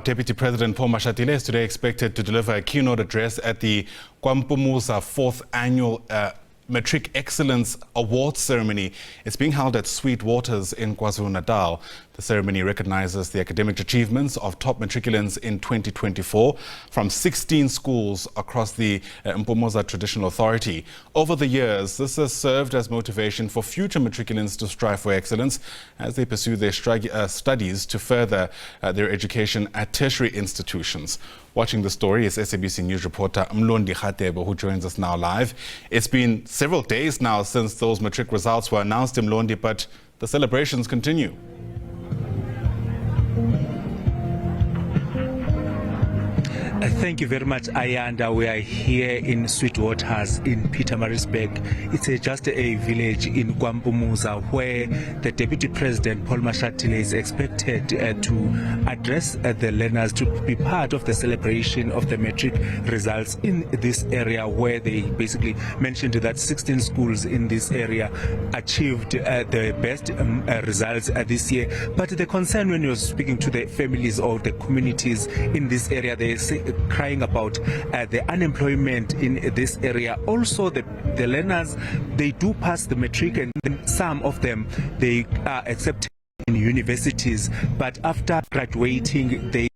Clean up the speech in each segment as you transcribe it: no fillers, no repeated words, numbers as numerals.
Deputy President Paul Mashatile is today expected to deliver a keynote address at the KwaMpumuza 4th Annual Matric Excellence Awards ceremony. It's being held at Sweetwaters in KwaZulu-Natal. The ceremony recognizes the academic achievements of top matriculants in 2024 from 16 schools across the Mpumuza Traditional Authority. Over the years, this has served as motivation for future matriculants to strive for excellence as they pursue their studies to further their education at tertiary institutions. Watching the story is SABC News reporter Mlondi, who joins us now live. It's been several days now since those matric results were announced in Mlondi, but the celebrations continue. Thank you very much, Ayanda. We are here in Sweetwaters in Pietermaritzburg. It's just a village in KwaMpumuza where the Deputy President Paul Mashatile is expected to address the learners to be part of the celebration of the matric results in this area, where they basically mentioned that 16 schools in this area achieved the best results this year. But the concern when you're speaking to the families or the communities in this area, they say crying about the unemployment in this area. Also the learners, they do pass the matric, and then some of them, they are accepted in universities, but after graduating they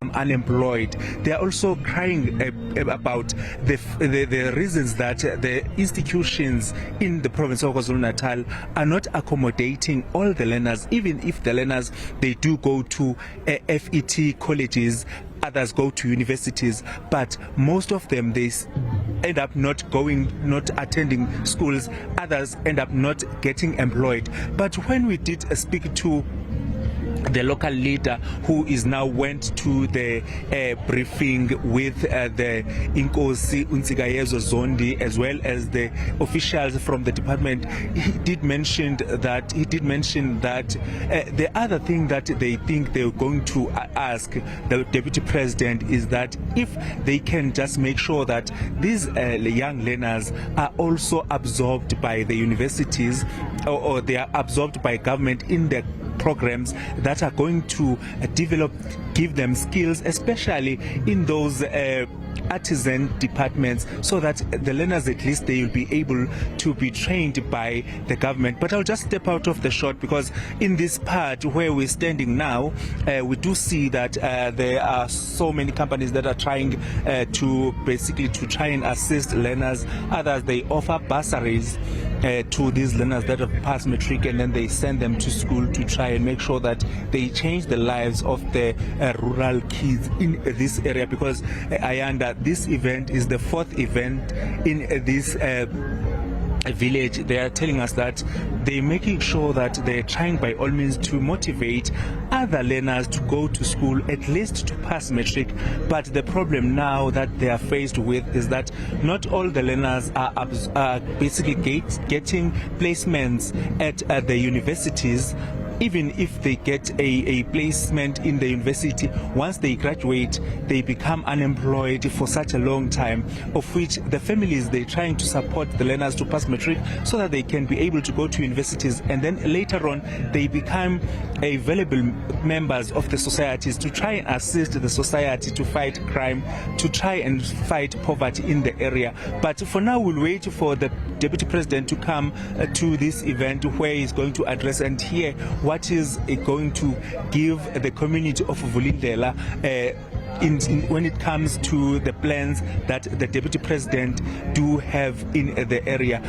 become unemployed. They are also crying about the reasons that the institutions in the province of KwaZulu-Natal are not accommodating all the learners. Even if the learners, they do go to FET colleges, others go to universities, but most of them, they end up not attending schools. Others end up not getting employed. But when we did speak to the local leader who is now went to the briefing with the Inkosi Unsigayezo Zondi as well as the officials from the department, he did mention that the other thing that they think they're going to ask the Deputy President is that if they can just make sure that these young learners are also absorbed by the universities, or they are absorbed by government in the programs that are going to give them skills, especially in those artisan departments, so that the learners, at least they will be able to be trained by the government. But I'll just step out of the shot, because in this part where we're standing now, we do see that there are so many companies that are trying to try and assist learners. Others, they offer bursaries to these learners that have passed matric, and then they send them to school to try and make sure that they change the lives of the rural kids in this area. Because Ayanda, this event is the 4th event in this village. They are telling us that they're making sure that they're trying by all means to motivate other learners to go to school, at least to pass matric. But the problem now that they are faced with is that not all the learners are basically getting placements at the universities. Even if they get a placement in the university, once they graduate, they become unemployed for such a long time, of which the families, they're trying to support the learners to pass matric so that they can be able to go to universities, and then later on they become valuable members of the societies to try and assist the society to fight crime, to try and fight poverty in the area. But for now, we'll wait for the Deputy President to come to this event where he's going to address and hear what is going to give the community of Vulindlela when it comes to the plans that the Deputy President do have in the area.